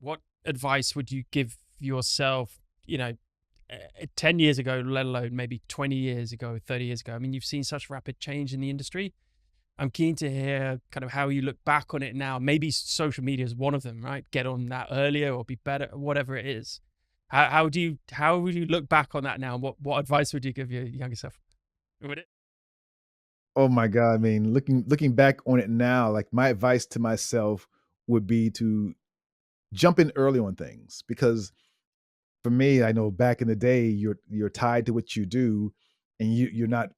what advice would you give yourself, 10 years ago, let alone maybe 20 years ago, 30 years ago? I mean, you've seen such rapid change in the industry. I'm keen to hear kind of how you look back on it now. Maybe social media is one of them, right? Get on that earlier or be better, whatever it is. How would you look back on that now? What advice would you give your younger self? Would it? Oh my god, I mean, looking back on it now, like, my advice to myself would be to jump in early on things, because for me, I know back in the day, you're tied to what you do, and you're not,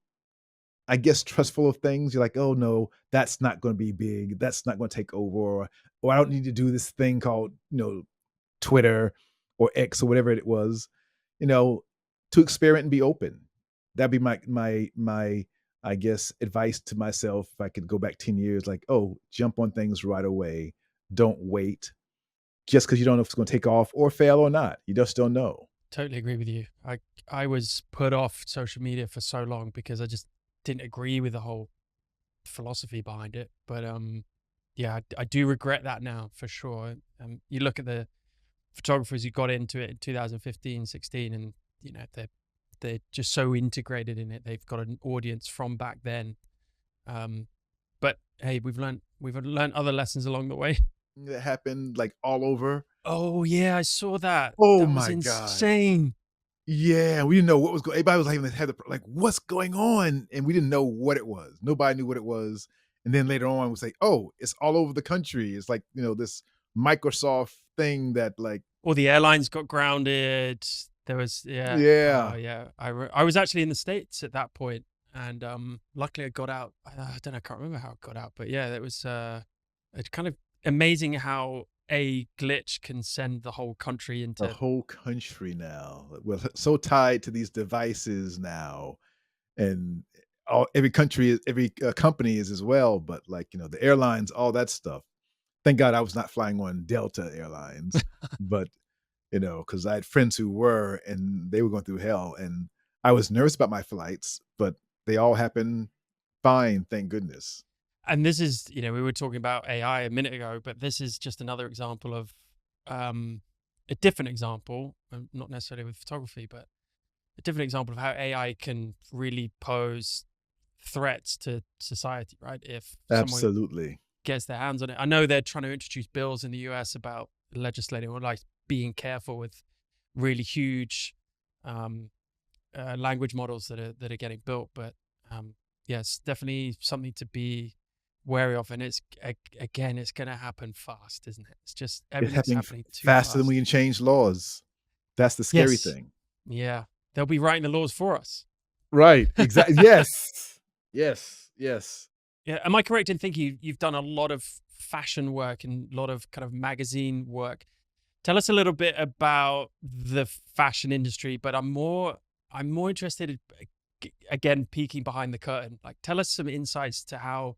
I guess, trustful of things. You're like, "Oh, no, that's not gonna be big. That's not gonna take over," or "I don't need to do this thing called, Twitter or X," or whatever it was, you know, to experiment and be open. That'd be my, I guess, advice to myself if I could go back 10 years, like, "Oh, jump on things right away. Don't wait just because you don't know if it's gonna take off or fail or not. You just don't know." Totally agree with you. I was put off social media for so long because I just didn't agree with the whole philosophy behind it. But yeah, I do regret that now for sure. You look at the photographers who got into it in 2015, 16, and they're just so integrated in it. They've got an audience from back then. But hey, we've learned other lessons along the way. It happened, like, all over. Oh yeah, I saw that. Oh That was my god. insane. Yeah, we didn't know what was going. Everybody was like, even had the like, "What's going on?" And we didn't know what it was. Nobody knew what it was. And then later on, we say, "Oh, it's all over the country." It's like, this Microsoft thing that, like, All the airlines got grounded. There was, yeah. Oh yeah. yeah. I was actually in the States at that point, and luckily I got out. I don't know, I can't remember how I got out, but yeah, it was it's kind of amazing how a glitch can send the whole country The into. whole country now. We're so tied to these devices now, and every country is every, company is as well, but, like, the airlines, all that stuff. Thank God I was not flying on Delta Airlines, but, because I had friends who were, and they were going through hell, and I was nervous about my flights, but they all happened fine, thank goodness. And this is, we were talking about AI a minute ago, but this is just another example of a different example, not necessarily with photography, but a different example of how AI can really pose threats to society, right? If someone Absolutely. gets their hands on it. I know they're trying to introduce bills in the US about legislating or like being careful with really huge um, language models that are getting built, but yeah, it's definitely something to be wary of. And again, it's going to happen fast, isn't it? It's just It's everything's happening happening too faster than we fast. can change laws. That's the scary Yes, thing. yeah, they'll be writing the laws for us. Right, exactly. Yes. Yes, yes. Yeah, am I correct in thinking you've done a lot of fashion work and a lot of kind of magazine work? Tell us a little bit about the fashion industry, but I'm more interested in, again, peeking behind the curtain. Like, tell us some insights to how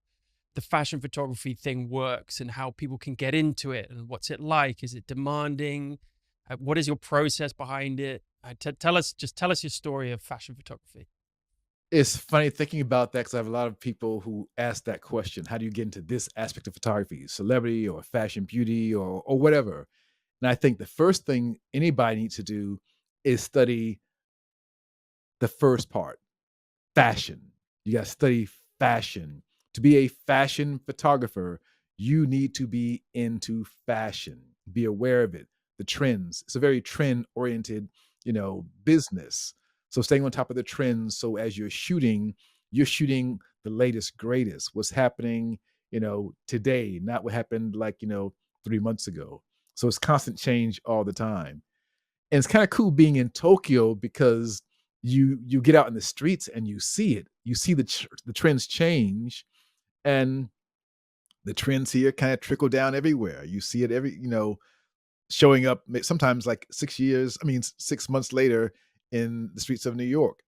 the fashion photography thing works and how people can get into it and what's it like. Is it demanding? What is your process behind it? Tell us your story of fashion photography. It's funny thinking about that because I have a lot of people who ask that question. How do you get into this aspect of photography, celebrity or fashion beauty or whatever? And I think the first thing anybody needs to do is study the first part, fashion. You got to study fashion. To be a fashion photographer, you need to be into fashion, be aware of it, the trends. It's a very trend oriented, business. So staying on top of the trends. So as you're shooting the latest, greatest, what's happening, today, not what happened like, 3 months ago. So it's constant change all the time. And it's kinda cool being in Tokyo because you get out in the streets and you see it. You see the trends change, and the trends here kinda trickle down everywhere. You see it showing up sometimes like 6 months later in the streets of New York.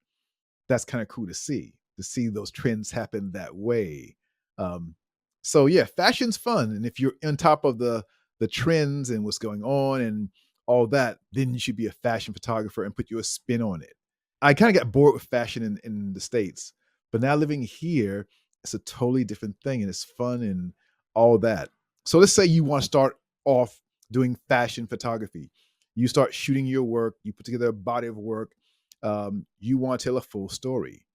That's kinda cool to see those trends happen that way. Um, so yeah, fashion's fun, and if you're on top of the trends and what's going on and all that, then you should be a fashion photographer and put your spin on it. I kinda got bored with fashion in the States, but now living here, it's a totally different thing, and it's fun and all that. So let's say you wanna start off doing fashion photography. You start shooting your work, you put together a body of work, you want to tell a full story.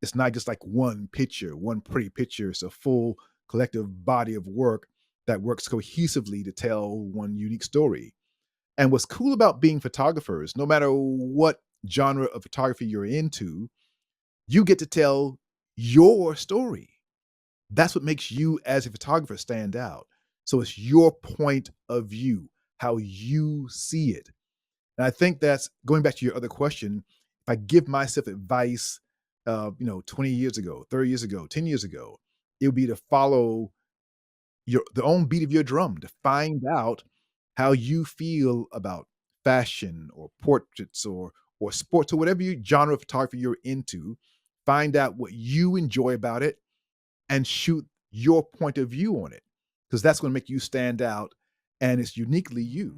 It's not just like one picture, one pretty picture. It's a full collective body of work that works cohesively to tell one unique story. And what's cool about being photographers, no matter what genre of photography you're into, you get to tell your story. That's what makes you as a photographer stand out. So it's your point of view, how you see it. And I think that's going back to your other question. If I give myself advice, 20 years ago, 30 years ago, 10 years ago, it would be to follow your the own beat of your drum, to find out how you feel about fashion or portraits or sports or whatever genre of photography you're into. Find out what you enjoy about it and shoot your point of view on it, because that's going to make you stand out and it's uniquely you.